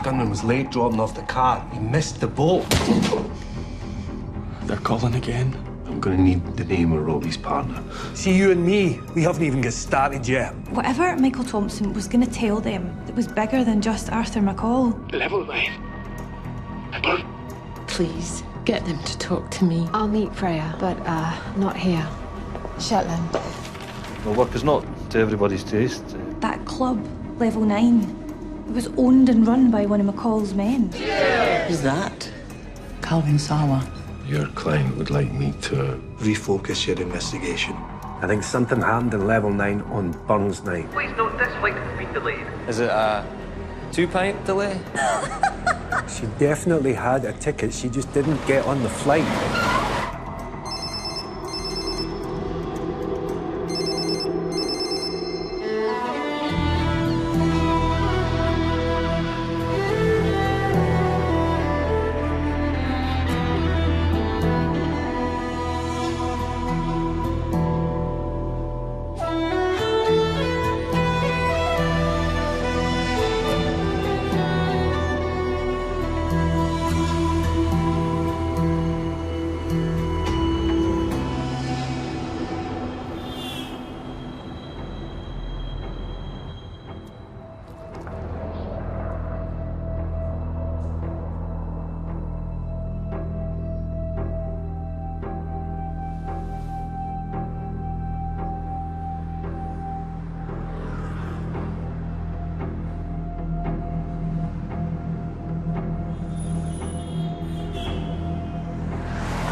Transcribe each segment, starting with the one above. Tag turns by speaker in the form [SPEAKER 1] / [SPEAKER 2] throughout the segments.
[SPEAKER 1] gunman was late dropping off the car. He missed the boat.
[SPEAKER 2] They're calling again.
[SPEAKER 1] I'm gonna need the name of Robbie's partner.
[SPEAKER 3] See, you and me, we haven't even got started yet.
[SPEAKER 4] Whatever Michael Thompson was going to tell them, it was bigger than just Arthur McCall.
[SPEAKER 2] Level 9.
[SPEAKER 5] Please, get them to talk to me. I'll meet Freya, but, not here. Shetland.
[SPEAKER 6] Well, work is not to everybody's taste.
[SPEAKER 4] That club, Level 9, it was owned and run by one of McCall's men.
[SPEAKER 7] Who's that? Calvin Sawa.
[SPEAKER 1] Your client would like me to refocus your investigation.
[SPEAKER 3] I think something happened in Level 9 on Burns night.
[SPEAKER 8] Please note this flight has been delayed.
[SPEAKER 6] Is it a 2-pint delay?
[SPEAKER 3] She definitely had a ticket, she just didn't get on the flight.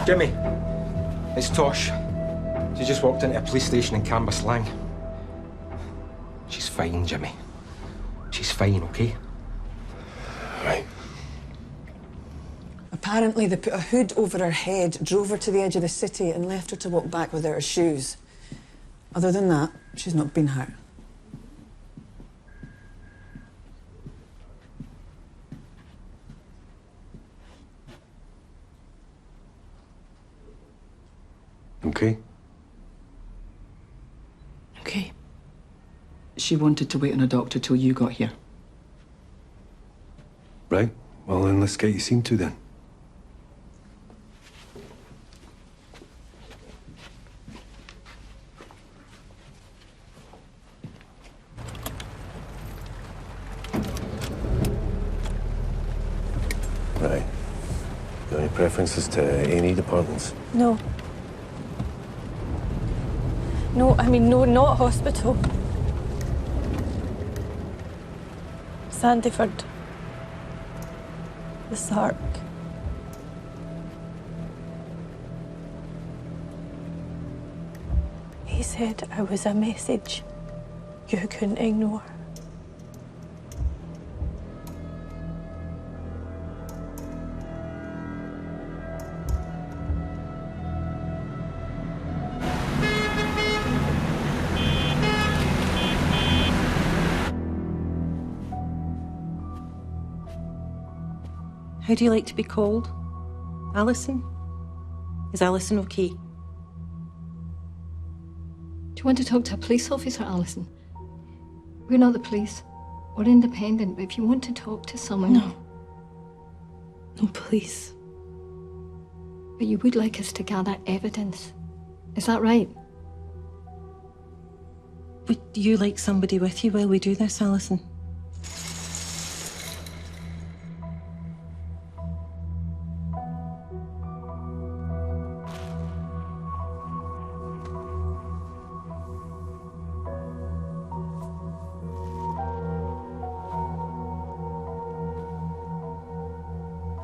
[SPEAKER 9] Jimmy, it's Tosh. She just walked into a police station in Cambuslang. She's fine, Jimmy. She's fine, okay?
[SPEAKER 1] Right.
[SPEAKER 7] Apparently, they put a hood over her head, drove her to the edge of the city, and left her to walk back without her shoes. Other than that, she's not been hurt.
[SPEAKER 1] Okay.
[SPEAKER 7] Okay.
[SPEAKER 10] She wanted to wait on a doctor till you got here.
[SPEAKER 1] Right. Well, then let's get you seen to then. Right. Got any preferences to A&E departments?
[SPEAKER 4] No. No, I mean, no, not hospital. Sandyford. The Sark. He said I was a message you couldn't ignore.
[SPEAKER 11] How do you like to be called? Alison? Is Alison okay?
[SPEAKER 5] Do you want to talk to a police officer, Alison? We're not the police. We're independent, but if you want to talk to someone...
[SPEAKER 4] No. No police.
[SPEAKER 5] But you would like us to gather evidence. Is that right?
[SPEAKER 11] Would you like somebody with you while we do this, Alison?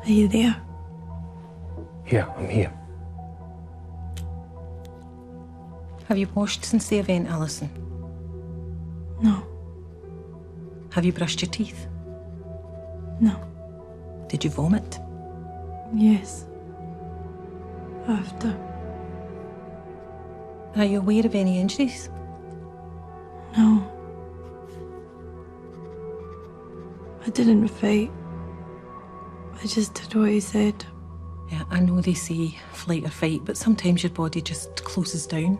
[SPEAKER 4] Are you there?
[SPEAKER 3] Yeah, I'm here.
[SPEAKER 11] Have you washed since the event, Alison?
[SPEAKER 4] No.
[SPEAKER 11] Have you brushed your teeth?
[SPEAKER 4] No.
[SPEAKER 11] Did you vomit?
[SPEAKER 4] Yes. After.
[SPEAKER 11] Are you aware of any injuries?
[SPEAKER 4] No. I didn't fight. I just did what he said.
[SPEAKER 11] Yeah, I know they say flight or fight, but sometimes your body just closes down.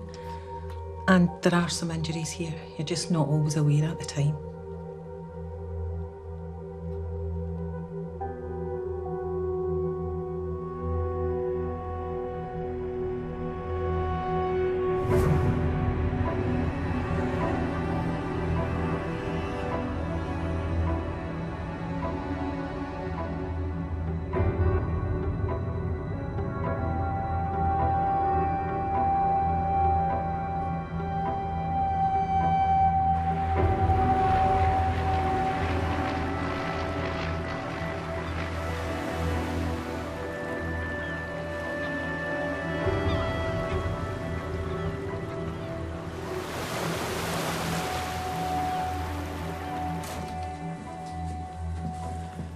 [SPEAKER 11] And there are some injuries here. You're just not always aware at the time.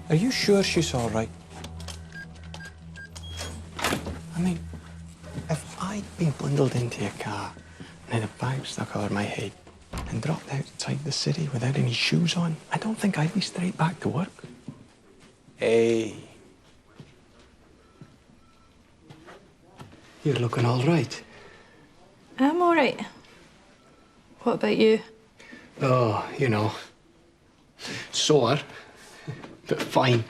[SPEAKER 9] Are you sure she's all right? I mean, if I'd been bundled into a car and had a bag stuck over my head and dropped outside the city without any shoes on, I don't think I'd be straight back to work. Hey. You're looking all right.
[SPEAKER 4] I'm all right. What about you?
[SPEAKER 9] Oh, you know, sore, but fine.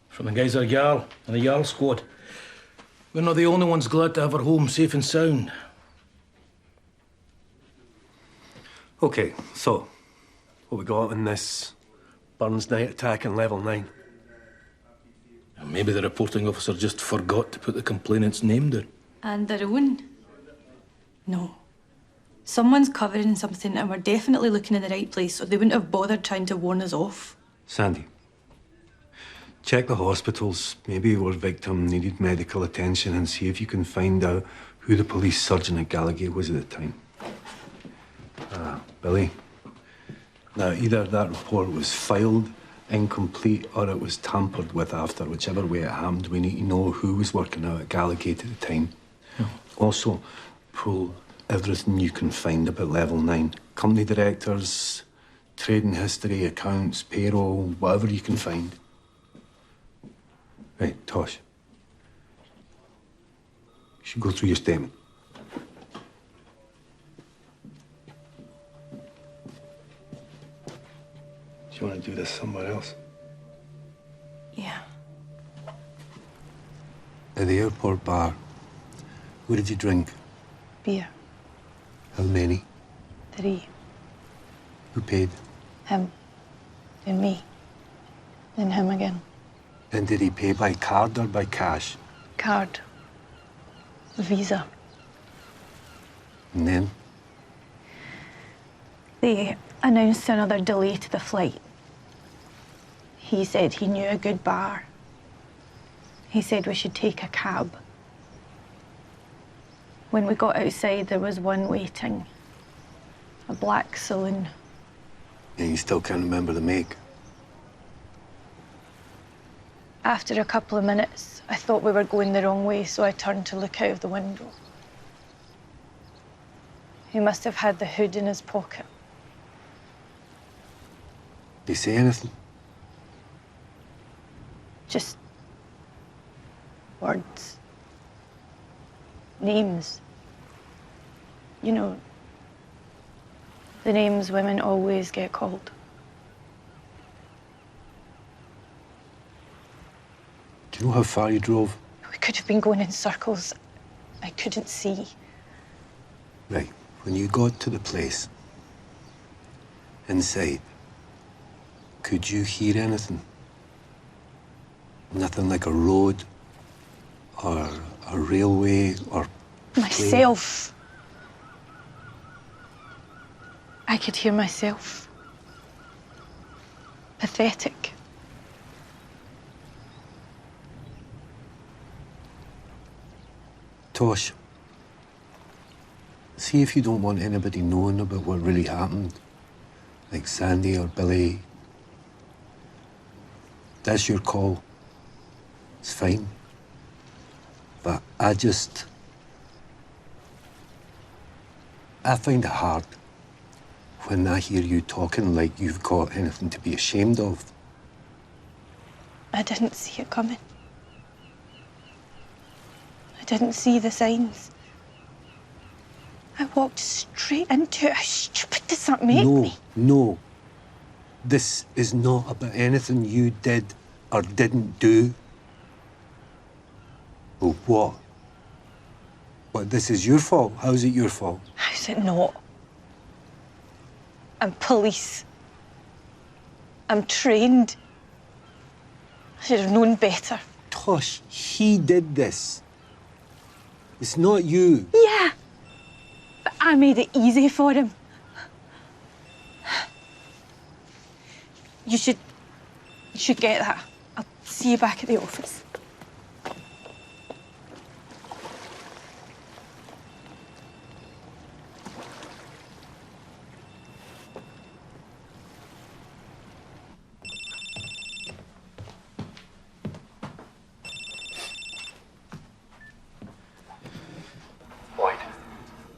[SPEAKER 2] From the guys of a Jarl and a Jarl squad. We're not the only ones glad to have her home safe and sound.
[SPEAKER 1] Okay, so what we got in this Burns night attack in level 9?
[SPEAKER 2] And maybe the reporting officer just forgot to put the complainant's name down.
[SPEAKER 4] And their own? No. Someone's covering something and we're definitely looking in the right place, or they wouldn't have bothered trying to warn us off.
[SPEAKER 1] Sandy, check the hospitals. Maybe your victim needed medical attention, and see if you can find out who the police surgeon at Gallagher was at the time. Billy, now either that report was filed incomplete or it was tampered with after. Whichever way it happened, we need to know who was working out at Gallagate at the time.
[SPEAKER 2] Yeah.
[SPEAKER 1] Also, pull everything you can find about level 9. Company directors, trading history, accounts, payroll, whatever you can find. Right, Tosh. You should go through your statement. Do you want to do this somewhere else?
[SPEAKER 4] Yeah.
[SPEAKER 1] At the airport bar, what did you drink?
[SPEAKER 4] Beer.
[SPEAKER 1] How many?
[SPEAKER 4] 3.
[SPEAKER 1] Who paid?
[SPEAKER 4] Him. Then me. Then him again.
[SPEAKER 1] And did he pay by card or by cash?
[SPEAKER 4] Card. Visa.
[SPEAKER 1] And then?
[SPEAKER 4] They announced another delay to the flight. He said he knew a good bar. He said we should take a cab. When we got outside, there was one waiting. A black saloon.
[SPEAKER 1] And you still can't remember the make?
[SPEAKER 4] After a couple of minutes, I thought we were going the wrong way, so I turned to look out of the window. He must have had the hood in his pocket.
[SPEAKER 1] Did he say anything?
[SPEAKER 4] Just words. Names. You know, the names women always get called.
[SPEAKER 1] Do you know how far you drove?
[SPEAKER 4] We could have been going in circles. I couldn't see.
[SPEAKER 1] Right. When you got to the place, inside, could you hear anything? Nothing like a road or a railway or
[SPEAKER 4] myself. I could hear myself. Pathetic.
[SPEAKER 1] Tosh, see if you don't want anybody knowing about what really happened, like Sandy or Billy. That's your call. It's fine. But I find it hard when I hear you talking like you've got anything to be ashamed of.
[SPEAKER 4] I didn't see it coming. I didn't see the signs. I walked straight into it. How stupid does that make me?
[SPEAKER 1] No. This is not about anything you did or didn't do. Well, what? What, this is your fault? How's it your fault?
[SPEAKER 4] How's it not? I'm police. I'm trained. I should have known better.
[SPEAKER 1] Tosh, he did this. It's not you.
[SPEAKER 4] Yeah, but I made it easy for him. You should get that. I'll see you back at the office.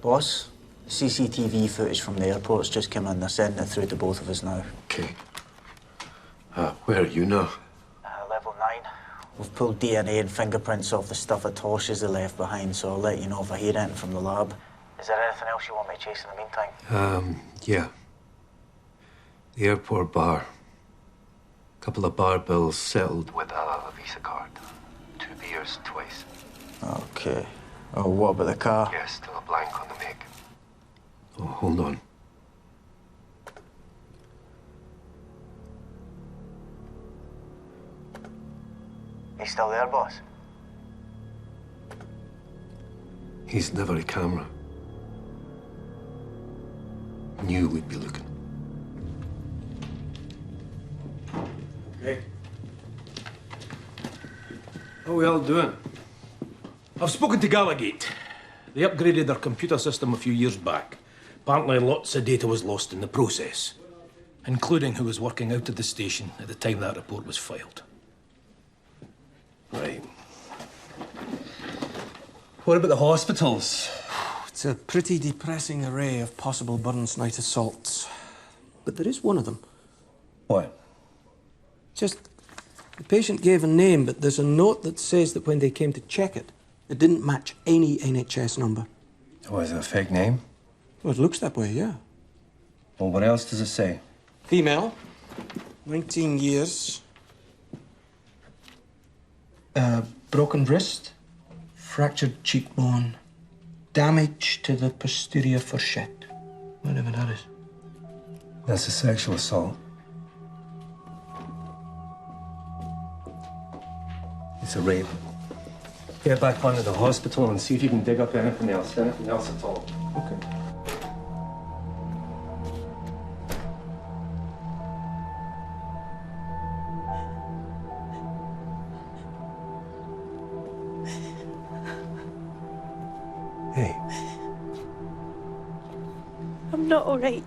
[SPEAKER 12] Boss, CCTV footage from the airport's just come in. They're sending it through to both of us now.
[SPEAKER 1] Okay. Where are you now?
[SPEAKER 12] Level 9. We've pulled DNA and fingerprints off the stuff that Tosches had left behind, so I'll let you know if I hear anything from the lab. Is there anything else you want me to chase in the meantime?
[SPEAKER 1] Yeah. The airport bar. Couple of bar bills settled with a Visa card. 2 beers twice.
[SPEAKER 12] Okay. Oh, what about the car?
[SPEAKER 1] Yeah, still a blank on the make. Oh, hold on.
[SPEAKER 12] You still there, boss?
[SPEAKER 1] He's never a camera. Knew we'd be looking.
[SPEAKER 2] Okay. How are we all doing? I've spoken to Gallagate. They upgraded their computer system a few years back. Apparently lots of data was lost in the process, including who was working out at the station at the time that report was filed.
[SPEAKER 1] Right. What about the hospitals?
[SPEAKER 9] It's a pretty depressing array of possible Burns night assaults. But there is one of them.
[SPEAKER 1] What?
[SPEAKER 9] Just, the patient gave a name, but there's a note that says that when they came to check it, it didn't match any NHS number.
[SPEAKER 1] Oh, is it a fake name?
[SPEAKER 9] Well, it looks that way, yeah.
[SPEAKER 1] Well, what else does it say?
[SPEAKER 9] Female, 19 years. Broken wrist, fractured cheekbone, damage to the posterior fourchette. Whatever that is.
[SPEAKER 1] That's a sexual assault. It's a rape. Get back onto the hospital and see if you can dig up anything else at all.
[SPEAKER 9] Okay.
[SPEAKER 1] Hey.
[SPEAKER 4] I'm not all right.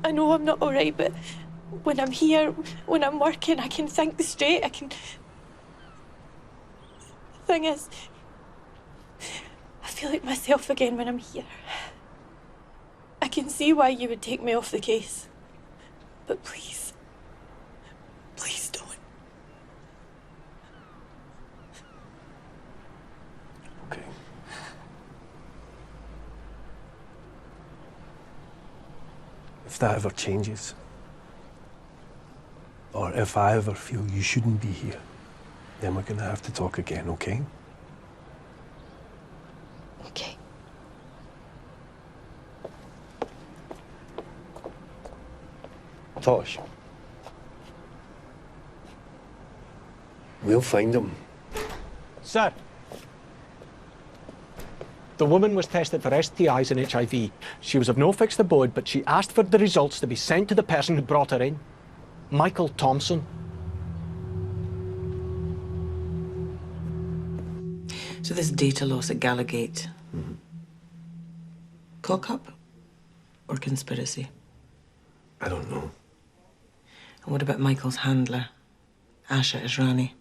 [SPEAKER 4] I know I'm not all right, but when I'm here, when I'm working, I can think straight. The thing is, I feel like myself again when I'm here. I can see why you would take me off the case. But please, please don't.
[SPEAKER 1] Okay.
[SPEAKER 3] If that ever changes, or if I ever feel you shouldn't be here, then we're going to have to talk again, okay?
[SPEAKER 4] Okay.
[SPEAKER 3] Tosh. We'll find him.
[SPEAKER 9] Sir. The woman was tested for STIs and HIV. She was of no fixed abode, but she asked for the results to be sent to the person who brought her in. Michael Thompson.
[SPEAKER 11] So this data loss at Gallagate. Cock-up or conspiracy?
[SPEAKER 1] I don't know.
[SPEAKER 11] And what about Michael's handler, Asha Israni?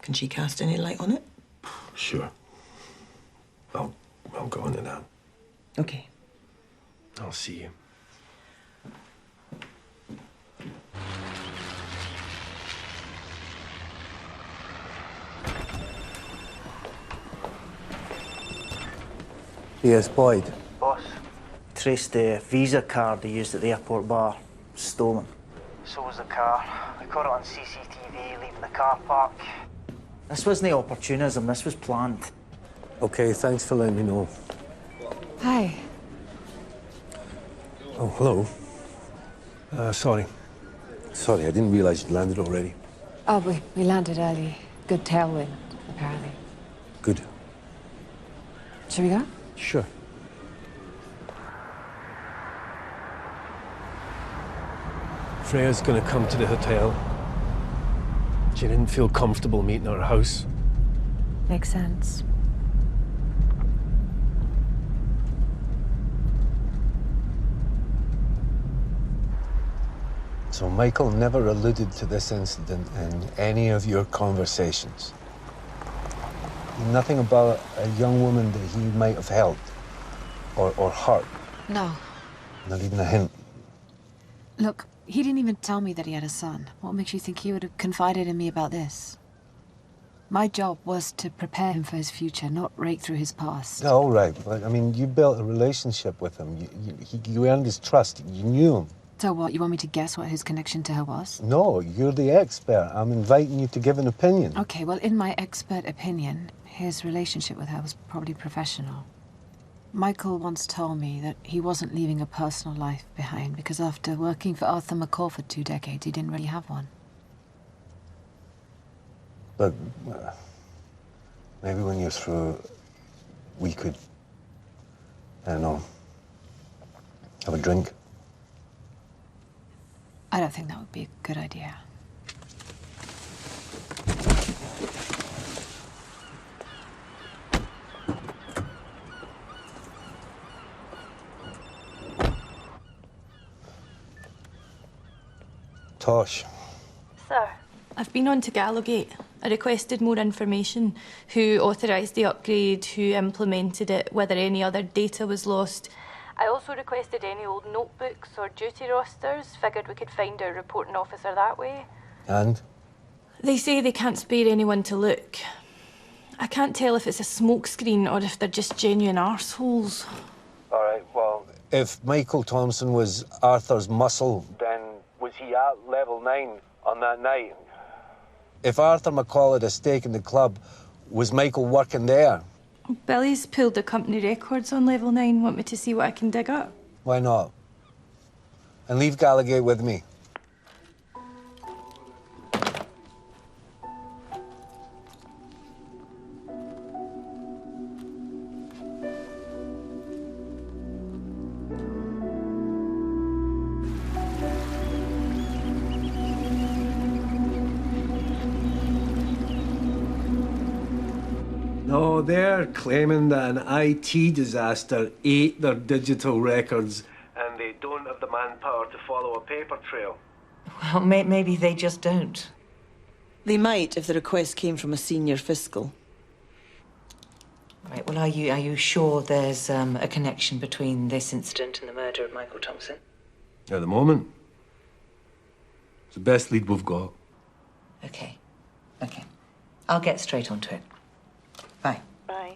[SPEAKER 11] Can she cast any light on it?
[SPEAKER 1] Sure. I'll go into that.
[SPEAKER 11] Okay.
[SPEAKER 1] I'll see you.
[SPEAKER 3] Yes, Boyd.
[SPEAKER 12] Boss, traced the Visa card they used at the airport bar. Stolen. So was the car. We caught it on CCTV leaving the car park. This wasn't opportunism, this was planned.
[SPEAKER 3] Okay, thanks for letting me know.
[SPEAKER 13] Hi.
[SPEAKER 3] Oh, hello. Sorry. Sorry, I didn't realize you'd landed already.
[SPEAKER 13] Oh, we landed early. Good tailwind, apparently.
[SPEAKER 3] Good.
[SPEAKER 13] Should we go?
[SPEAKER 3] Sure. Freya's gonna come to the hotel. She didn't feel comfortable meeting at her house.
[SPEAKER 13] Makes sense.
[SPEAKER 3] So Michael never alluded to this incident in any of your conversations? Nothing about a young woman that he might have helped?
[SPEAKER 1] or hurt?
[SPEAKER 13] No.
[SPEAKER 1] Not even a hint?
[SPEAKER 13] Look, he didn't even tell me that he had a son. What makes you think he would have confided in me about this? My job was to prepare him for his future, not rake through his past.
[SPEAKER 1] Yeah, all right. But, I mean, you built a relationship with him. You earned his trust. You knew him.
[SPEAKER 13] So what, you want me to guess what his connection to her was?
[SPEAKER 1] No, you're the expert. I'm inviting you to give an opinion.
[SPEAKER 13] Okay, well, in my expert opinion, his relationship with her was probably professional. Michael once told me that he wasn't leaving a personal life behind because after working for Arthur McCall for 2 decades, he didn't really have one.
[SPEAKER 1] But maybe when you're through, we could, I don't know, have a drink.
[SPEAKER 13] I don't think that would be a good idea.
[SPEAKER 1] Tosh.
[SPEAKER 4] Sir, I've been on to Gallowgate. I requested more information. Who authorised the upgrade, who implemented it, whether any other data was lost. I also requested any old notebooks or duty rosters. Figured we could find our reporting officer that way.
[SPEAKER 1] And?
[SPEAKER 4] They say they can't spare anyone to look. I can't tell if it's a smokescreen or if they're just genuine arseholes.
[SPEAKER 1] All right, well, if Michael Thompson was Arthur's muscle, then was he at level 9 on that night? If Arthur McCall had a stake in the club, was Michael working there?
[SPEAKER 4] Billy's pulled the company records on level 9. Want me to see what I can dig up?
[SPEAKER 1] Why not? And leave Gallowgate with me.
[SPEAKER 3] No, they're claiming that an IT disaster ate their digital records and they don't have the manpower to follow a paper trail.
[SPEAKER 14] Well, maybe they just don't.
[SPEAKER 7] They might if the request came from a senior fiscal.
[SPEAKER 14] Right, well, are you sure there's a connection between this incident and the murder of Michael Thompson?
[SPEAKER 3] At the moment, it's the best lead we've got.
[SPEAKER 14] Okay. I'll get straight onto it. Bye.
[SPEAKER 4] Bye.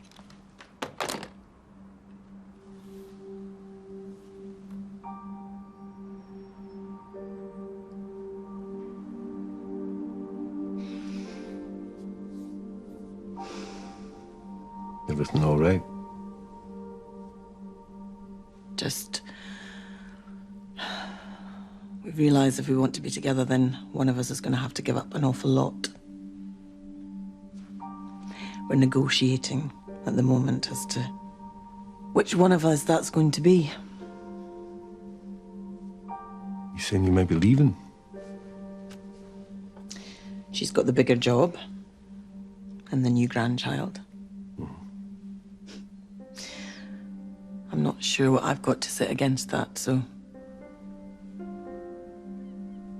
[SPEAKER 3] Everything all right?
[SPEAKER 7] Just... we realise if we want to be together, then one of us is going to have to give up an awful lot. We're negotiating at the moment as to which one of us that's going to be.
[SPEAKER 3] You saying you might be leaving?
[SPEAKER 7] She's got the bigger job and the new grandchild. I'm not sure what I've got to sit against that, so...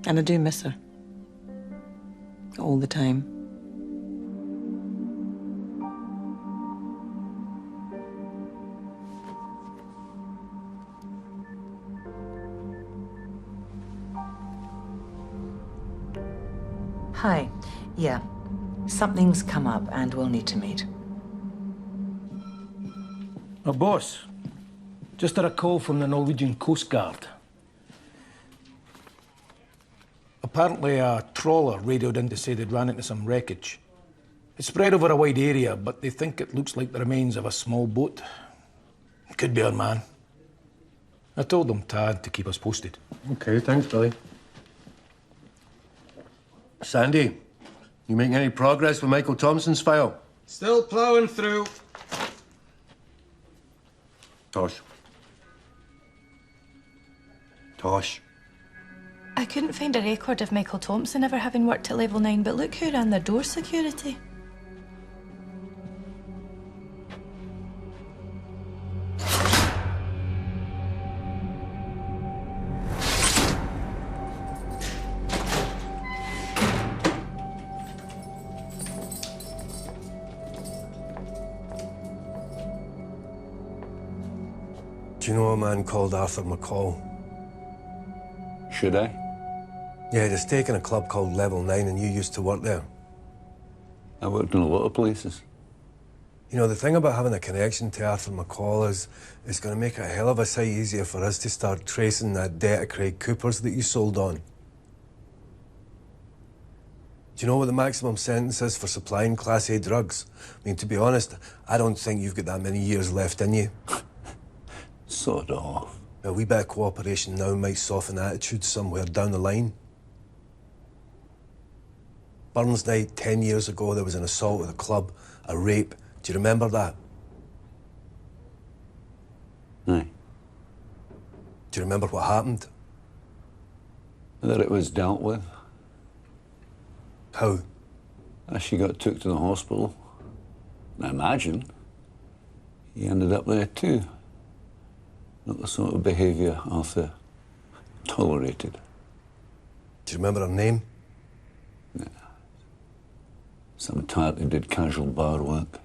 [SPEAKER 7] And I do miss her. All the time.
[SPEAKER 14] Hi. Yeah. Something's come up and we'll need to meet.
[SPEAKER 2] Boss, just had a call from the Norwegian Coast Guard. Apparently a trawler radioed in to say they'd ran into some wreckage. It's spread over a wide area, but they think it looks like the remains of a small boat. Could be our man. I told them, Tad, to keep us posted.
[SPEAKER 3] Okay, thanks, Billy. Sandy, you making any progress with Michael Thompson's file?
[SPEAKER 15] Still ploughing through.
[SPEAKER 3] Tosh. Tosh.
[SPEAKER 4] I couldn't find a record of Michael Thompson ever having worked at level 9, but look who ran their door security.
[SPEAKER 1] Do you know a man called Arthur McCall?
[SPEAKER 15] Should I?
[SPEAKER 1] Yeah, he had a stake in a club called Level 9 and you used to work there.
[SPEAKER 15] I worked in a lot of places.
[SPEAKER 1] You know, the thing about having a connection to Arthur McCall is it's going to make it a hell of a sight easier for us to start tracing that debt of Craig Cooper's that you sold on. Do you know what the maximum sentence is for supplying Class A drugs? I mean, to be honest, I don't think you've got that many years left in you.
[SPEAKER 15] Sort of.
[SPEAKER 1] A wee bit of cooperation now might soften attitudes somewhere down the line. Burns Night, 10 years ago, there was an assault at the club, a rape. Do you remember that?
[SPEAKER 15] Aye.
[SPEAKER 1] Do you remember what happened?
[SPEAKER 15] That it was dealt with.
[SPEAKER 1] How?
[SPEAKER 15] She got took to the hospital. I imagine he ended up there too. Not the sort of behaviour Arthur tolerated.
[SPEAKER 1] Do you remember her name?
[SPEAKER 15] Nah. Some tart who did casual bar work.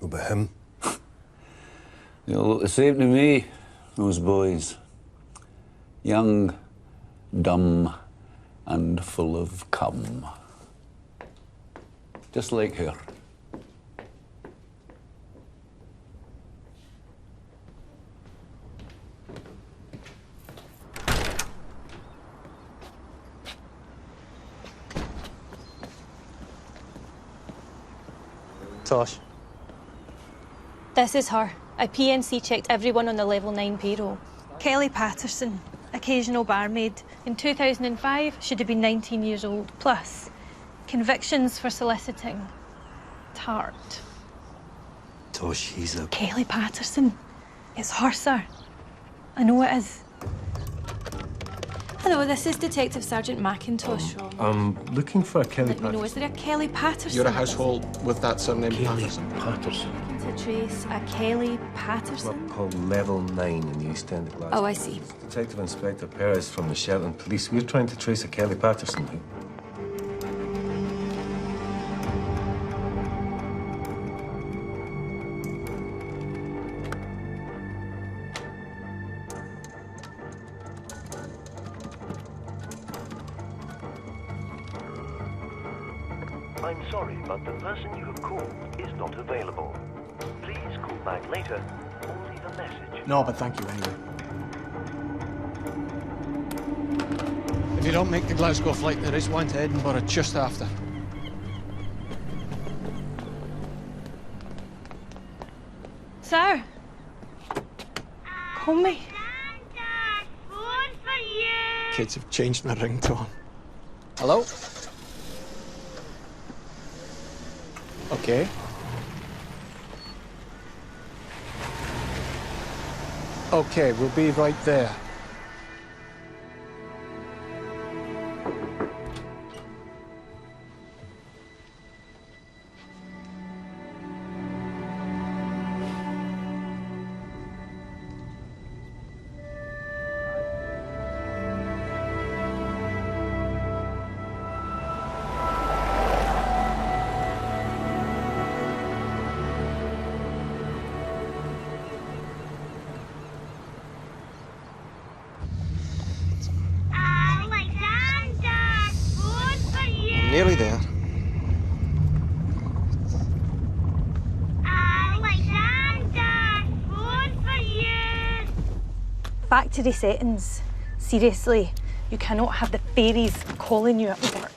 [SPEAKER 1] What about him?
[SPEAKER 15] They all look the same to me, those boys. Young, dumb, and full of cum. Just like her.
[SPEAKER 16] Tosh.
[SPEAKER 4] This is her. I PNC checked everyone on the Level 9 payroll. Kelly Patterson, occasional barmaid. In 2005, should have been 19 years old. Plus, convictions for soliciting. Tart.
[SPEAKER 1] Tosh, he's a...
[SPEAKER 4] Kelly Patterson. It's her, sir. I know it is. Hello, this is Detective Sergeant McIntosh from...
[SPEAKER 3] I'm looking for a Kelly
[SPEAKER 4] Let me know, is there a Kelly Patterson?
[SPEAKER 9] You're a household with that surname, Patterson?
[SPEAKER 1] Patterson.
[SPEAKER 4] To trace a Kelly Patterson?
[SPEAKER 1] Club called Level 9 in the East End of Glasgow.
[SPEAKER 4] Oh, I see.
[SPEAKER 1] Detective Inspector Perez from the Shetland Police. We're trying to trace a Kelly Patterson.
[SPEAKER 17] I'm sorry, but the person you have called is not available. Please call back later or leave a message.
[SPEAKER 9] No, but thank you anyway. If you don't make the Glasgow flight, there is one to Edinburgh just after.
[SPEAKER 4] Sir? Call me.
[SPEAKER 9] Kids have changed my ringtone. Hello? Okay. Okay, we'll be right there.
[SPEAKER 16] Nearly there.
[SPEAKER 4] Factory settings. Seriously, you cannot have the fairies calling you at work.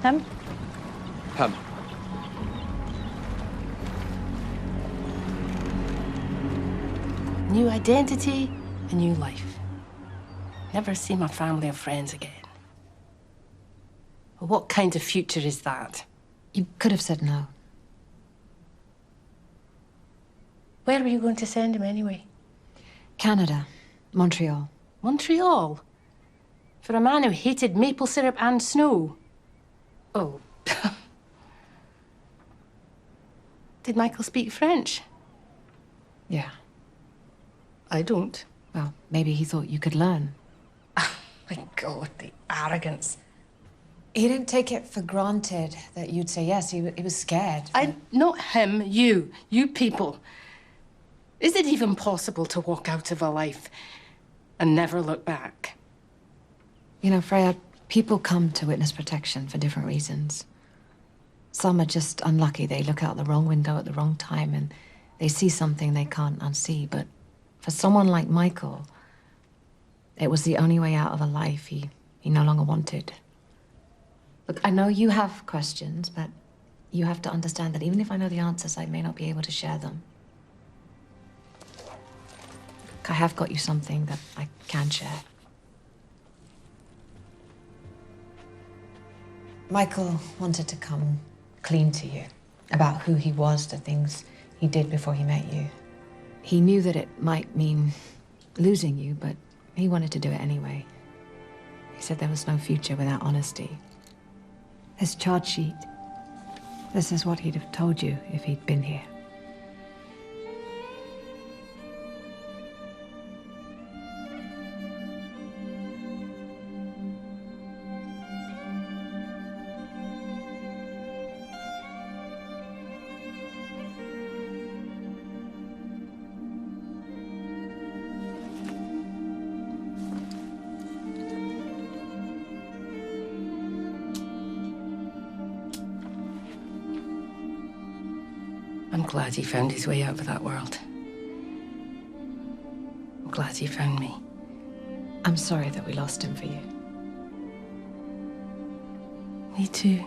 [SPEAKER 4] Him?
[SPEAKER 16] Him.
[SPEAKER 18] New identity, a new life. Never see my family or friends again. Well, what kind of future is that?
[SPEAKER 13] You could have said no.
[SPEAKER 18] Where were you going to send him anyway?
[SPEAKER 13] Canada. Montreal.
[SPEAKER 18] Montreal? For a man who hated maple syrup and snow? Oh. Did Michael speak French?
[SPEAKER 13] Yeah.
[SPEAKER 18] I don't.
[SPEAKER 13] Well, maybe he thought you could learn.
[SPEAKER 18] My God, the arrogance.
[SPEAKER 13] He didn't take it for granted that you'd say yes. He was scared.
[SPEAKER 18] Not him, you. You people. Is it even possible to walk out of a life and never look back?
[SPEAKER 13] You know, Freya, people come to witness protection for different reasons. Some are just unlucky. They look out the wrong window at the wrong time and they see something they can't unsee. But for someone like Michael, it was the only way out of a life he no longer wanted. Look, I know you have questions, but you have to understand that even if I know the answers, I may not be able to share them. I have got you something that I can share. Michael wanted to come clean to you about who he was, the things he did before he met you. He knew that it might mean losing you, but he wanted to do it anyway. He said there was no future without honesty. His charge sheet, this is what he'd have told you if he'd been here.
[SPEAKER 18] I'm glad he found his way out of that world. I'm glad he found me.
[SPEAKER 13] I'm sorry that we lost him for you.
[SPEAKER 18] Me too.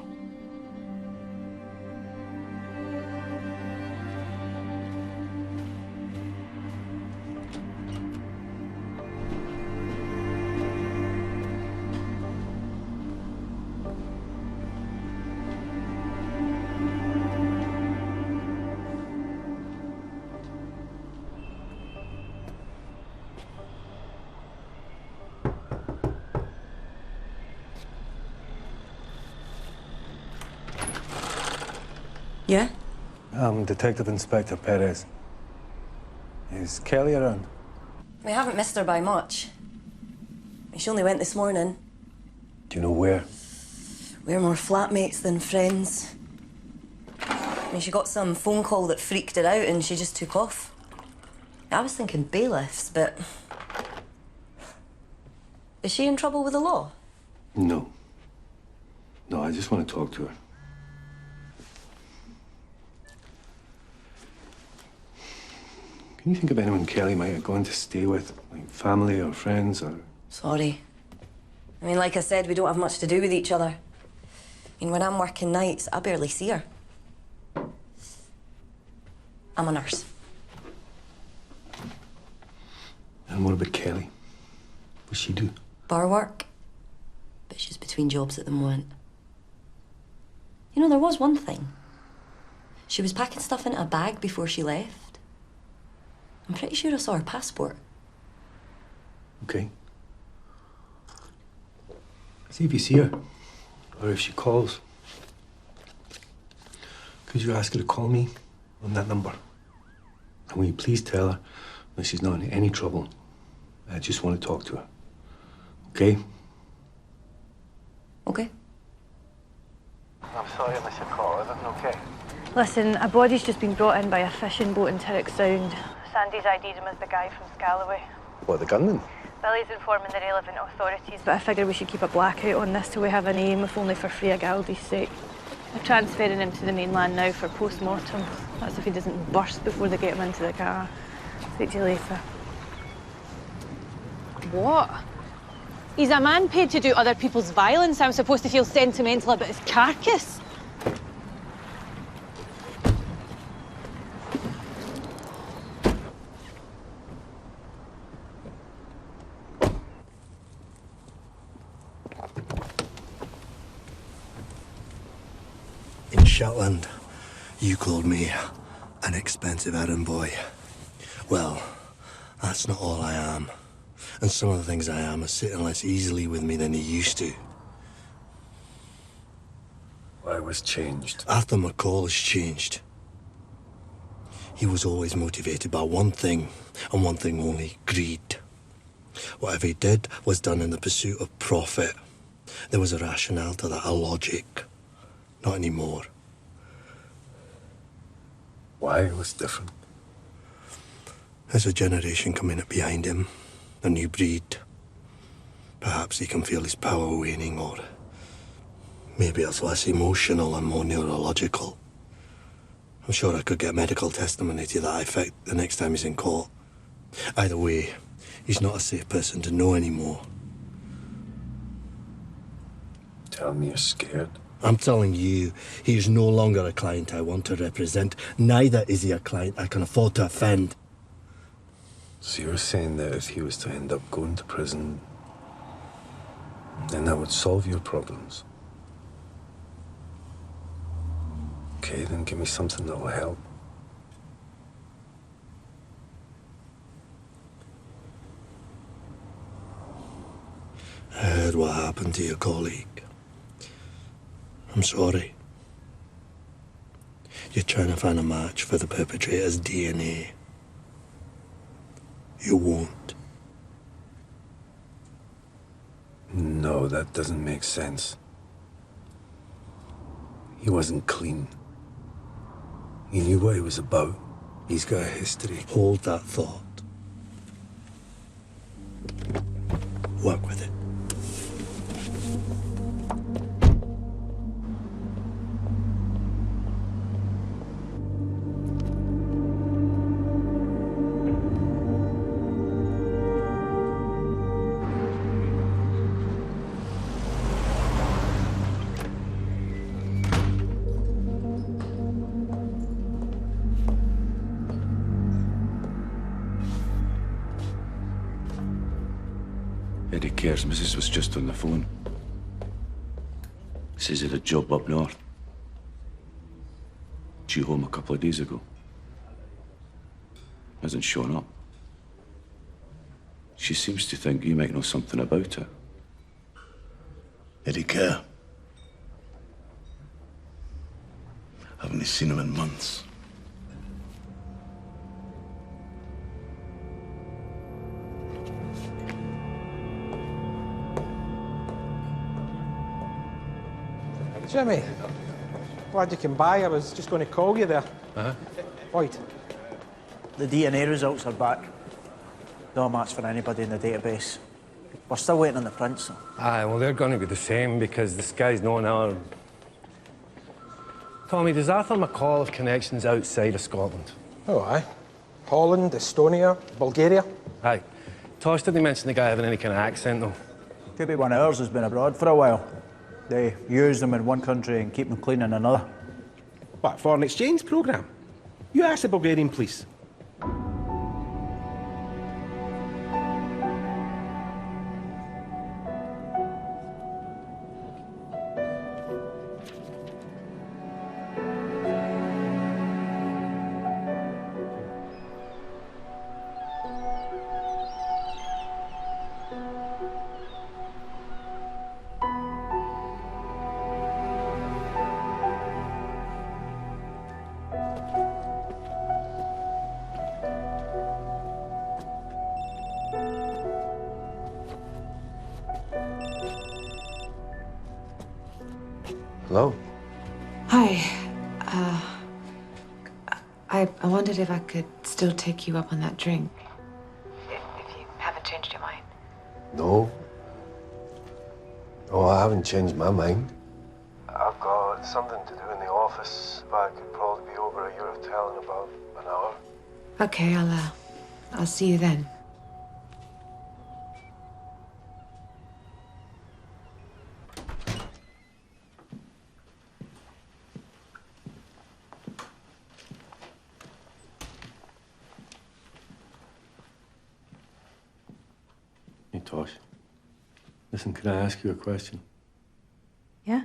[SPEAKER 7] Yeah?
[SPEAKER 1] I'm Detective Inspector Perez. Is Kelly around?
[SPEAKER 19] We haven't missed her by much. She only went this morning.
[SPEAKER 1] Do you know where?
[SPEAKER 19] We're more flatmates than friends. She got some phone call that freaked her out and she just took off. I was thinking bailiffs, but... Is she in trouble with the law?
[SPEAKER 1] No. No, I just want to talk to her. Can you think of anyone Kelly might have gone to stay with? Like family or friends or...
[SPEAKER 19] Sorry. I mean, like I said, we don't have much to do with each other. I mean, when I'm working nights, I barely see her. I'm a nurse.
[SPEAKER 1] And what about Kelly? What's she do?
[SPEAKER 19] Bar work. But she's between jobs at the moment. You know, there was one thing. She was packing stuff into a bag before she left. I'm pretty sure I saw her passport.
[SPEAKER 1] Okay. See if you see her, or if she calls. Could you ask her to call me on that number? And will you please tell her that she's not in any trouble? I just want to talk to her. Okay?
[SPEAKER 19] Okay.
[SPEAKER 1] I'm sorry I missed your call. Everything okay?
[SPEAKER 4] Listen, a body's just been brought in by a fishing boat in Tyrrick Sound. Sandy's ID'd him as the guy from Scalloway.
[SPEAKER 1] What, the gunman?
[SPEAKER 4] Billy's informing the relevant authorities, but I figure we should keep a blackout on this till we have a name, if only for Freya Galdy's sake. They're transferring him to the mainland now for post-mortem. That's if he doesn't burst before they get him into the car. Speak to you later.
[SPEAKER 20] What? He's a man paid to do other people's violence. I'm supposed to feel sentimental about his carcass.
[SPEAKER 21] In Shetland, you called me an expensive errand boy. Well, that's not all I am. And some of the things I am are sitting less easily with me than they used to.
[SPEAKER 1] I was changed.
[SPEAKER 21] Arthur McCall has changed. He was always motivated by one thing, and one thing only: greed. Whatever he did was done in the pursuit of profit. There was a rationale to that, a logic. Not anymore.
[SPEAKER 1] Why? What's different?
[SPEAKER 21] There's a generation coming up behind him, a new breed. Perhaps he can feel his power waning, or maybe it's less emotional and more neurological. I'm sure I could get medical testimony to that effect the next time he's in court. Either way, he's not a safe person to know anymore.
[SPEAKER 1] Tell me you're scared.
[SPEAKER 21] I'm telling you, he is no longer a client I want to represent. Neither is he a client I can afford to offend.
[SPEAKER 1] So you're saying that if he was to end up going to prison, then that would solve your problems? Okay, then give me something that will help.
[SPEAKER 21] I heard what happened to your colleague. I'm sorry. You're trying to find a match for the perpetrator's DNA. You won't.
[SPEAKER 1] No, that doesn't make sense. He wasn't clean. He knew what he was about. He's got a history.
[SPEAKER 21] Hold that thought. Work with it.
[SPEAKER 8] Eddie cares. Mrs. was just on the phone. Says he had a job up north. Due home a couple of days ago. Hasn't shown up. She seems to think you might know something about it.
[SPEAKER 21] Eddie care? Haven't seen him in months.
[SPEAKER 2] Jimmy, glad you came by. I was just going to call you there. Lloyd.
[SPEAKER 12] The DNA results are back. No match for anybody in the database. We're still waiting on the prints, though.
[SPEAKER 1] Aye, well, they're going to be the same because this guy's known our... Tommy, does Arthur McCall have connections outside of Scotland?
[SPEAKER 2] Oh, aye. Holland, Estonia, Bulgaria.
[SPEAKER 1] Aye. Tosh, didn't he mention the guy having any kind of accent, though?
[SPEAKER 12] Could be one of ours who's been abroad for a while. They use them in one country and keep them clean in another.
[SPEAKER 2] What, foreign exchange programme? You ask the Bulgarian police.
[SPEAKER 1] Hello?
[SPEAKER 13] Hi. I wondered if I could still take you up on that drink. If you haven't changed your mind.
[SPEAKER 1] No. Oh, I haven't changed my mind. I've got something to do in the office, but I could probably be over at your hotel in about an hour.
[SPEAKER 13] Okay, I'll see you then.
[SPEAKER 1] Hey, Tosh. Listen, can I ask you a question?
[SPEAKER 13] Yeah?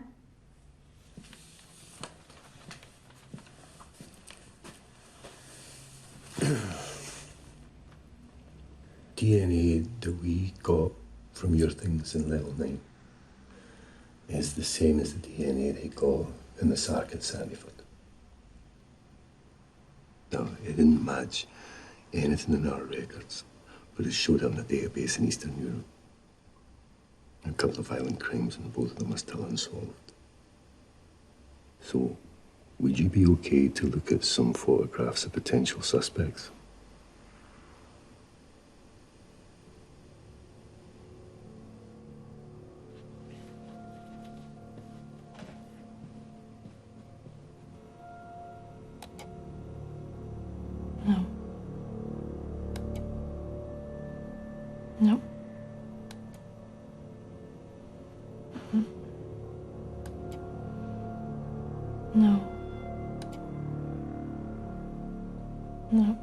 [SPEAKER 1] DNA that we got from your things in level 9 is the same as the DNA they got in the Sark at Sandyford.
[SPEAKER 21] No, it didn't match anything in our records, but it showed up in a database in Eastern Europe. A couple of violent crimes, and both of them are still unsolved. So, would you be okay to look at some photographs of potential suspects?
[SPEAKER 4] No. No. No. No.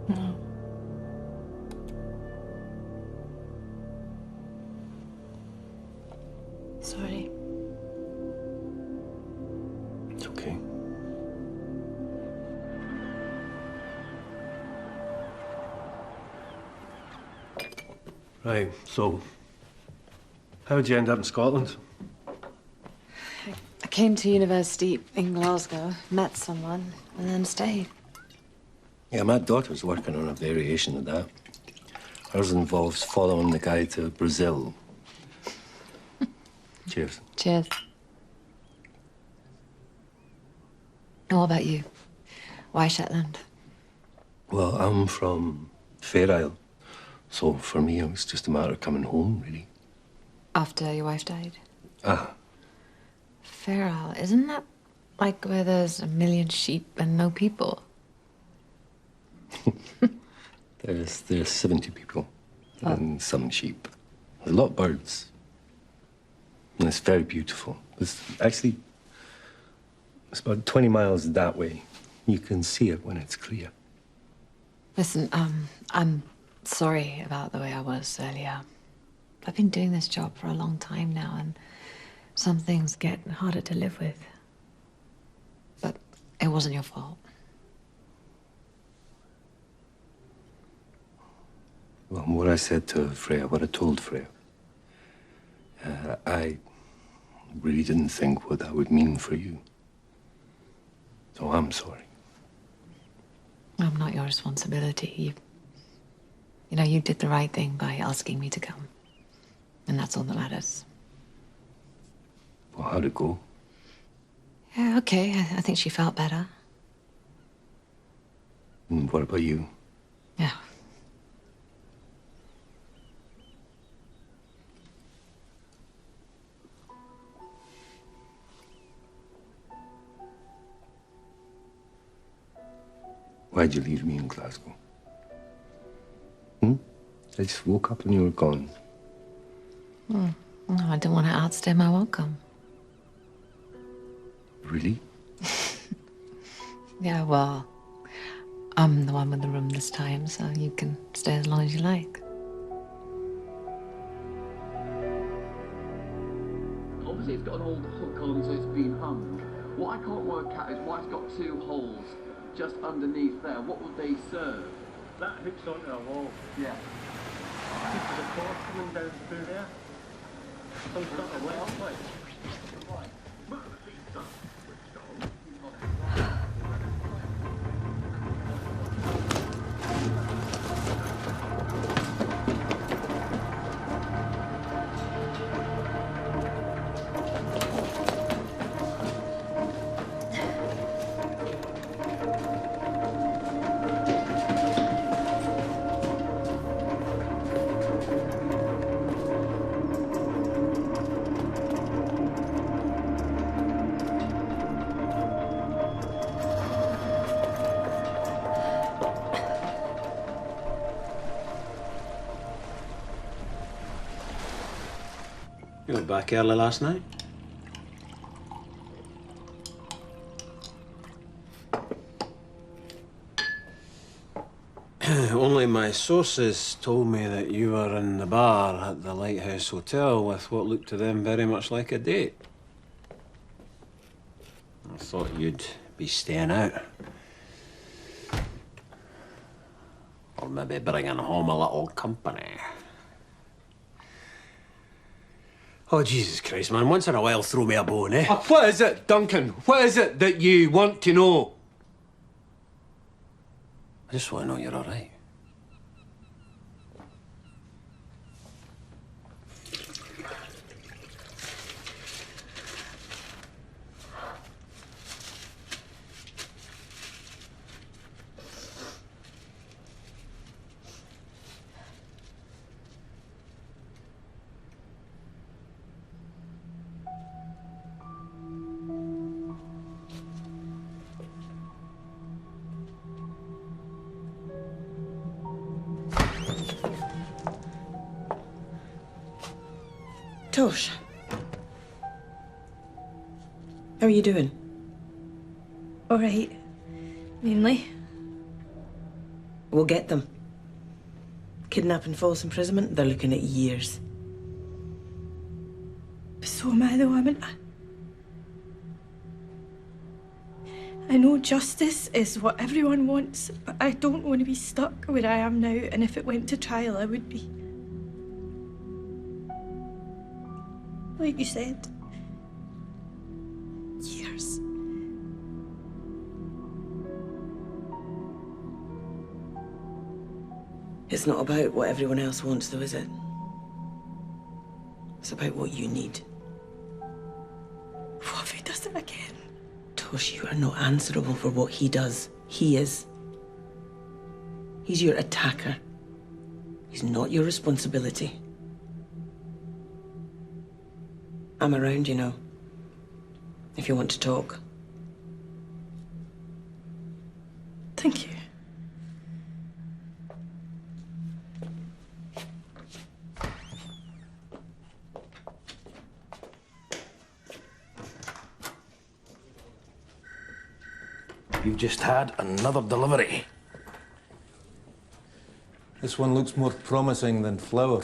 [SPEAKER 4] No. Sorry.
[SPEAKER 21] It's okay. Right, so how'd you end up in Scotland?
[SPEAKER 13] I came to university in Glasgow, met someone, and then stayed.
[SPEAKER 21] Yeah, my daughter's working on a variation of that. Hers involves following the guy to Brazil. Cheers.
[SPEAKER 13] Cheers. And what about you? Why Shetland?
[SPEAKER 21] Well, I'm from Fair Isle, so for me it was just a matter of coming home, really.
[SPEAKER 13] After your wife died?
[SPEAKER 21] Ah,
[SPEAKER 13] Fair Isle, isn't that like where there's a million sheep and no people?
[SPEAKER 21] there's 70 people and some sheep. There's a lot of birds. And it's very beautiful. It's about 20 miles that way. You can see it when it's clear.
[SPEAKER 13] Listen, I'm sorry about the way I was earlier. I've been doing this job for a long time now, and some things get harder to live with. But it wasn't your fault.
[SPEAKER 21] Well, what I said to Freya, what I told Freya, I really didn't think what that would mean for you. So I'm sorry.
[SPEAKER 13] I'm not your responsibility. You know, you did the right thing by asking me to come. And that's all that matters.
[SPEAKER 21] Well, how'd it go?
[SPEAKER 13] Yeah, okay. I think she felt better.
[SPEAKER 21] And what about you?
[SPEAKER 13] Yeah.
[SPEAKER 21] Why'd you leave me in Glasgow? I just woke up and you were gone.
[SPEAKER 13] No, I didn't want to outstay my welcome.
[SPEAKER 21] Really?
[SPEAKER 13] Yeah, well, I'm the one with the room this time, so you can stay as long as you like.
[SPEAKER 6] Obviously, it's got an old hook on, so it's been hung. What I can't work out is why it's got two holes just underneath there. What would they serve?
[SPEAKER 22] That hooks onto a wall.
[SPEAKER 6] Yeah.
[SPEAKER 22] There's a cord coming down through there. Some sort of well pipe. Right. Move the feet up.
[SPEAKER 23] You went back early last night? Only my sources told me that you were in the bar at the Lighthouse Hotel with what looked to them very much like a date. I thought you'd be staying out. Or maybe bringing home a little company. Oh, Jesus Christ, man. Once in a while, throw me a bone, eh?
[SPEAKER 3] What is it, Duncan? What is it that you want to know?
[SPEAKER 23] I just want to know you're all right.
[SPEAKER 5] Tosh, how are you doing?
[SPEAKER 4] All right. Mainly.
[SPEAKER 5] We'll get them. Kidnap and false imprisonment, they're looking at years.
[SPEAKER 4] So am I, though, haven't I know justice is what everyone wants, but I don't want to be stuck where I am now, and if it went to trial, I would be. Like you said, years.
[SPEAKER 5] It's not about what everyone else wants, though, is it? It's about what you need.
[SPEAKER 4] What if he does it again?
[SPEAKER 5] Tosh, you are not answerable for what he does. He is. He's your attacker. He's not your responsibility. I'm around, you know, if you want to talk.
[SPEAKER 4] Thank you.
[SPEAKER 2] You've just had another delivery.
[SPEAKER 10] This one looks more promising than flour.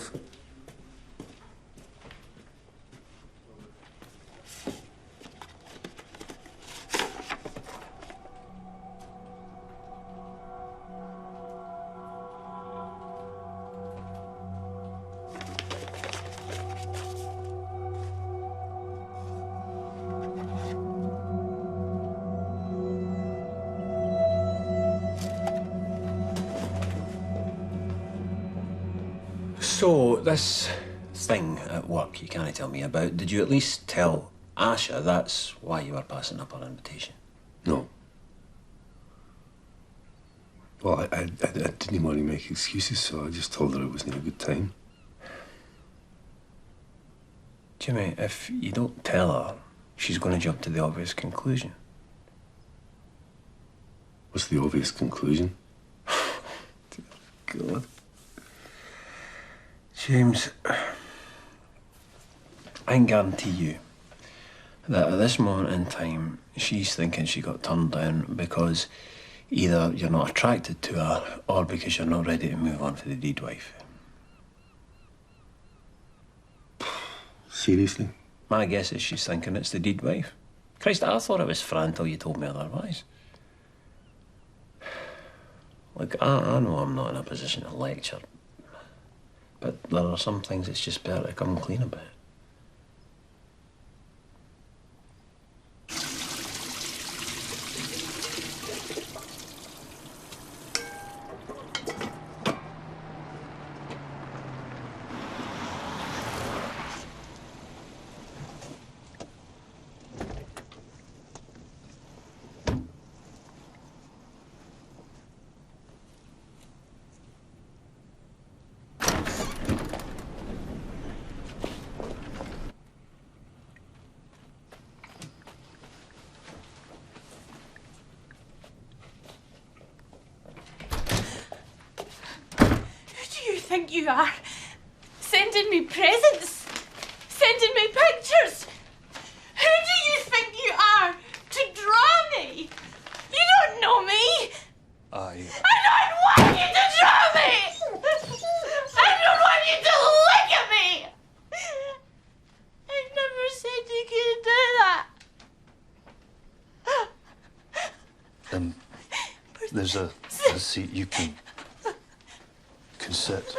[SPEAKER 23] So, this thing at work you can't tell me about, did you at least tell Asha that's why you were passing up her invitation?
[SPEAKER 8] No. Well, I didn't want to make excuses, so I just told her it wasn't a good time.
[SPEAKER 23] Jimmy, if you don't tell her, she's going to jump to the obvious conclusion.
[SPEAKER 8] What's the obvious conclusion?
[SPEAKER 23] God. James, I can guarantee you that at this moment in time, she's thinking she got turned down because either you're not attracted to her or because you're not ready to move on to the deed wife.
[SPEAKER 8] Seriously?
[SPEAKER 23] My guess is she's thinking it's the deed wife. Christ, I thought it was Fran until you told me otherwise. Look, I know I'm not in a position to lecture, but there are some things it's just better to come clean about.
[SPEAKER 4] Think you are sending me presents, sending me pictures. Who do you think you are to draw me? You don't know me. I don't want you to draw me. I don't want you to look at me. I never said you could do that.
[SPEAKER 21] There's a seat you can sit.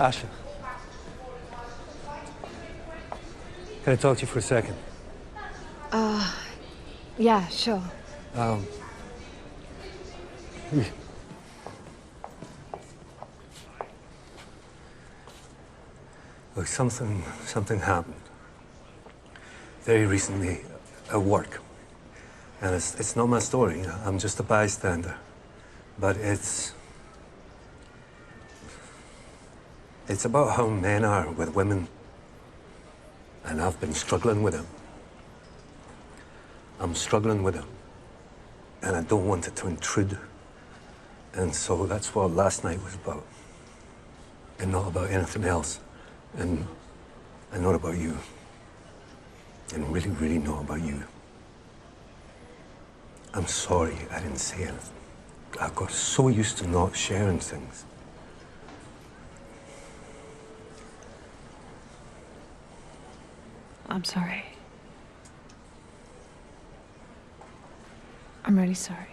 [SPEAKER 8] Asha. Can I talk to you for a second?
[SPEAKER 13] Yeah, sure.
[SPEAKER 8] Look, something happened very recently at work. And it's not my story. I'm just a bystander. But it's about how men are with women. And I've been struggling with them. I'm struggling with them. And I don't want it to intrude. And so that's what last night was about. And not about anything else. And not about you. And really, really not about you. I'm sorry I didn't say anything. I got so used to not sharing things.
[SPEAKER 13] I'm sorry. I'm really sorry.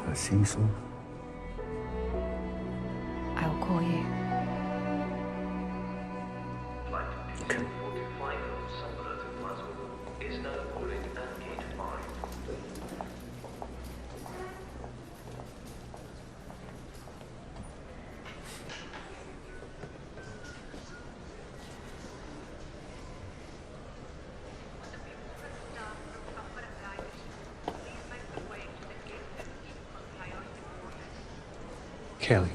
[SPEAKER 8] I see you soon.
[SPEAKER 13] I'll call you.
[SPEAKER 17] Flight 45 from Sunderland to Glasgow is now boarding at gate 5.
[SPEAKER 8] Kelly.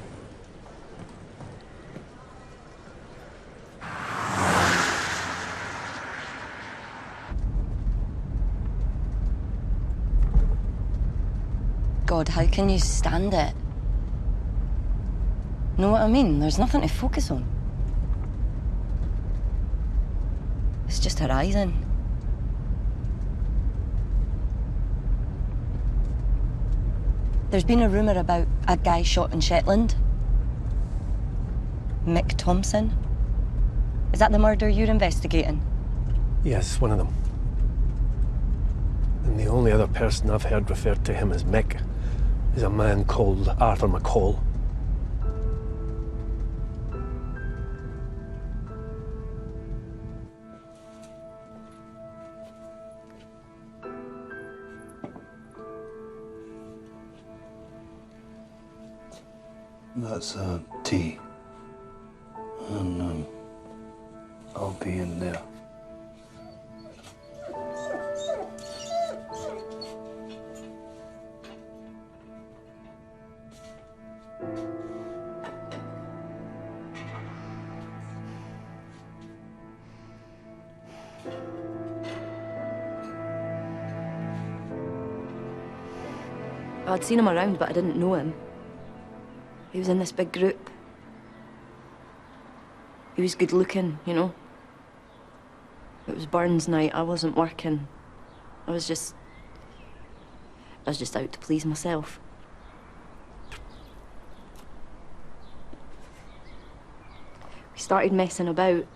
[SPEAKER 19] God, how can you stand it? Know what I mean? There's nothing to focus on. It's just horizon. There's been a rumour about a guy shot in Shetland. Mick Thompson. Is that the murder you're investigating?
[SPEAKER 8] Yes, one of them. And the only other person I've heard referred to him as Mick is a man called Arthur McCall.
[SPEAKER 23] That's tea. And I'll be in there.
[SPEAKER 19] I'd seen him around, but I didn't know him. He was in this big group. He was good looking, you know. It was Burns night, I wasn't working. I was just out to please myself. We started messing about,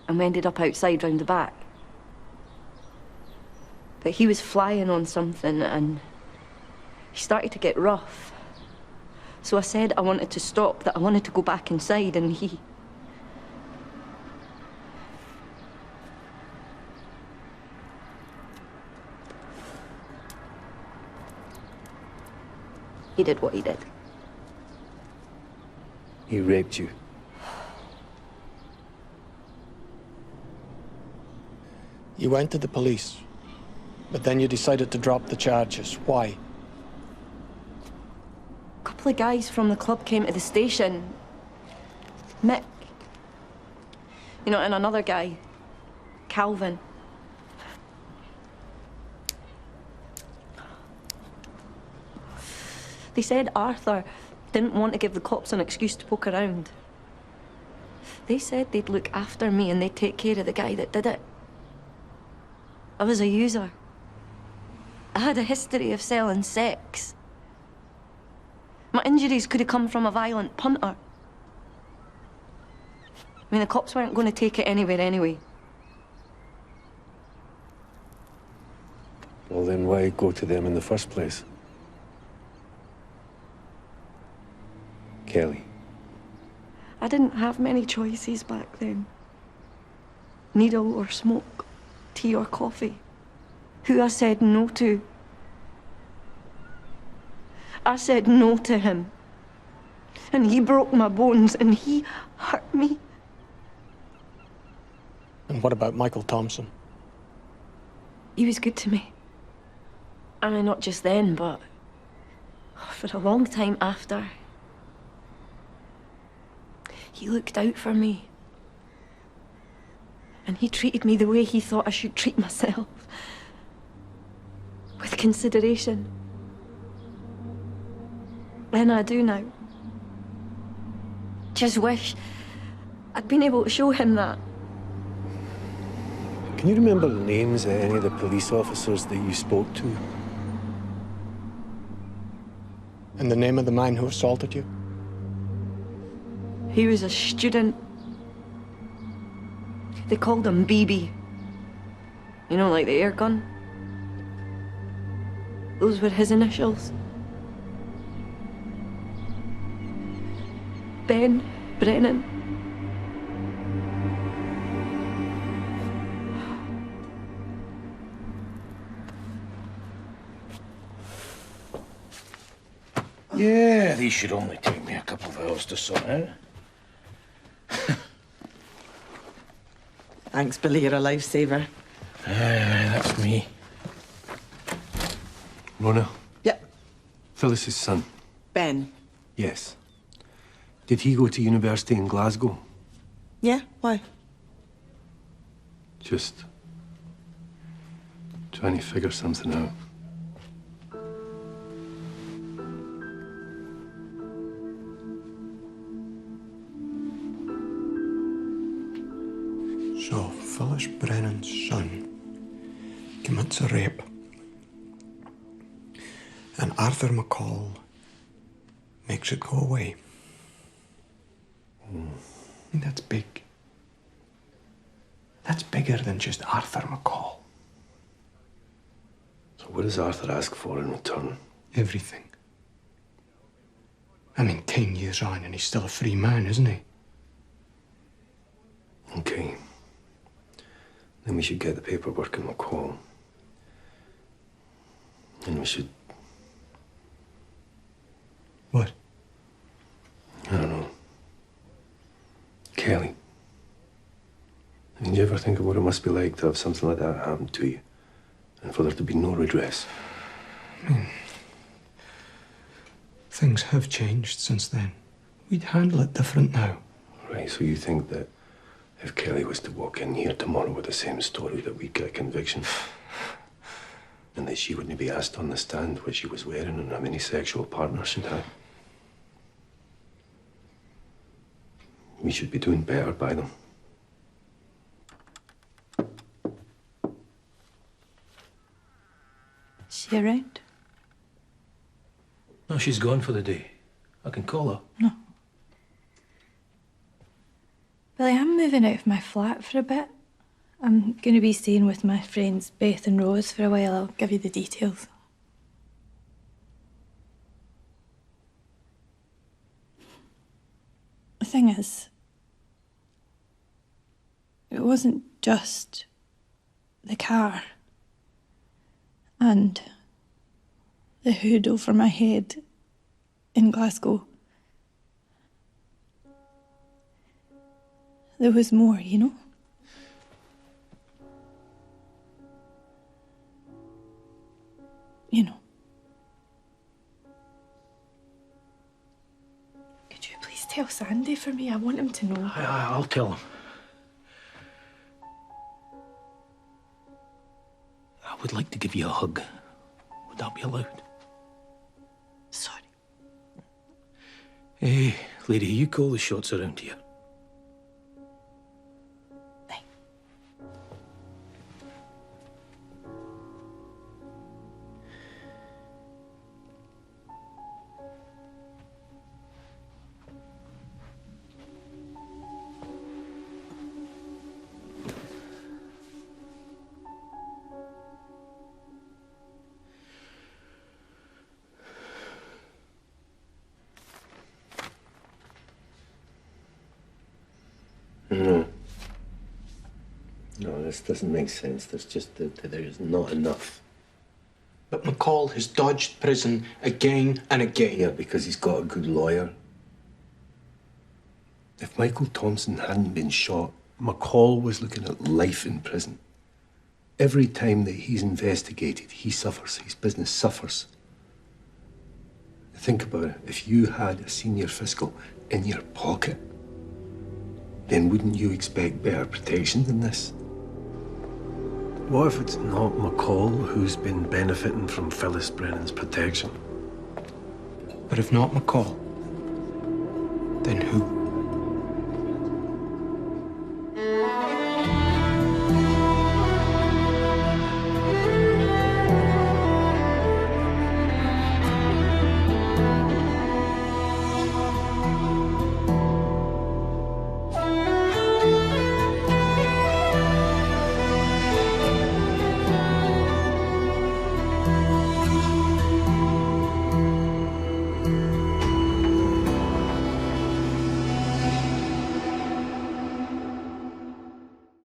[SPEAKER 19] and we ended up outside round the back. But he was flying on something, and he started to get rough. So I said I wanted to stop, that I wanted to go back inside, and he did what he did.
[SPEAKER 8] He raped you.
[SPEAKER 9] You went to the police, but then you decided to drop the charges. Why?
[SPEAKER 19] A couple of guys from the club came to the station. Mick. You know, and another guy, Calvin. They said Arthur didn't want to give the cops an excuse to poke around. They said they'd look after me and they'd take care of the guy that did it. I was a user. I had a history of selling sex. My injuries could have come from a violent punter. I mean, the cops weren't going to take it anywhere anyway.
[SPEAKER 8] Well, then why go to them in the first place? Kelly.
[SPEAKER 19] I didn't have many choices back then. Needle or smoke, tea or coffee. Who I said no to. I said no to him. And he broke my bones and he hurt me.
[SPEAKER 9] And what about Michael Thompson?
[SPEAKER 19] He was good to me. I mean, not just then, but for a long time after. He looked out for me. And he treated me the way he thought I should treat myself. With consideration. And I do now. Just wish I'd been able to show him that.
[SPEAKER 8] Can you remember the names of any of the police officers that you spoke to?
[SPEAKER 9] And the name of the man who assaulted you?
[SPEAKER 19] He was a student. They called him BB. You know, like the air gun? Those were his initials. Ben Brennan.
[SPEAKER 2] Yeah, these should only take me a couple of hours to sort out.
[SPEAKER 5] Thanks, Billy, you're a lifesaver.
[SPEAKER 2] Aye, that's me.
[SPEAKER 8] Rona?
[SPEAKER 5] Yep.
[SPEAKER 8] Phyllis's son.
[SPEAKER 5] Ben.
[SPEAKER 8] Yes. Did he go to university in Glasgow?
[SPEAKER 5] Yeah, why?
[SPEAKER 8] Just trying to figure something out.
[SPEAKER 9] So, Phyllis Brennan's son commits a rape. And Arthur McCall makes it go away. That's big. That's bigger than just Arthur McCall.
[SPEAKER 8] So what does Arthur ask for in return?
[SPEAKER 9] Everything. I mean, 10 years on and he's still a free man, isn't he?
[SPEAKER 8] Okay. Then we should get the paperwork in McCall. And we should...
[SPEAKER 9] What?
[SPEAKER 8] I don't know. Kelly. I mean, do you ever think of what it must be like to have something like that happen to you? And for there to be no redress?
[SPEAKER 9] Things have changed since then. We'd handle it different now.
[SPEAKER 8] Right, so you think that if Kelly was to walk in here tomorrow with the same story, that we'd get a conviction? And that she wouldn't be asked on the stand what she was wearing and how many sexual partners she'd had? We should be doing better by them.
[SPEAKER 4] Is she around?
[SPEAKER 2] No, she's gone for the day. I can call her.
[SPEAKER 4] No. Billy, I'm moving out of my flat for a bit. I'm going to be staying with my friends Beth and Rose for a while. I'll give you the details. The thing is, it wasn't just the car and the hood over my head in Glasgow. There was more, you know? You know. Could you please tell Sandy for me? I want him to know.
[SPEAKER 2] I'll tell him. I would like to give you a hug. Would that be allowed?
[SPEAKER 4] Sorry.
[SPEAKER 2] Hey, lady, you call the shots around here.
[SPEAKER 8] No. No, this doesn't make sense. There's not enough.
[SPEAKER 9] But McCall has dodged prison again and again.
[SPEAKER 8] Yeah, because he's got a good lawyer. If Michael Thompson hadn't been shot, McCall was looking at life in prison. Every time that he's investigated, he suffers. His business suffers. Think about it. If you had a senior fiscal in your pocket, then wouldn't you expect better protection than this?
[SPEAKER 1] What if it's not McCall who's been benefiting from Phyllis Brennan's protection?
[SPEAKER 9] But if not McCall, then who?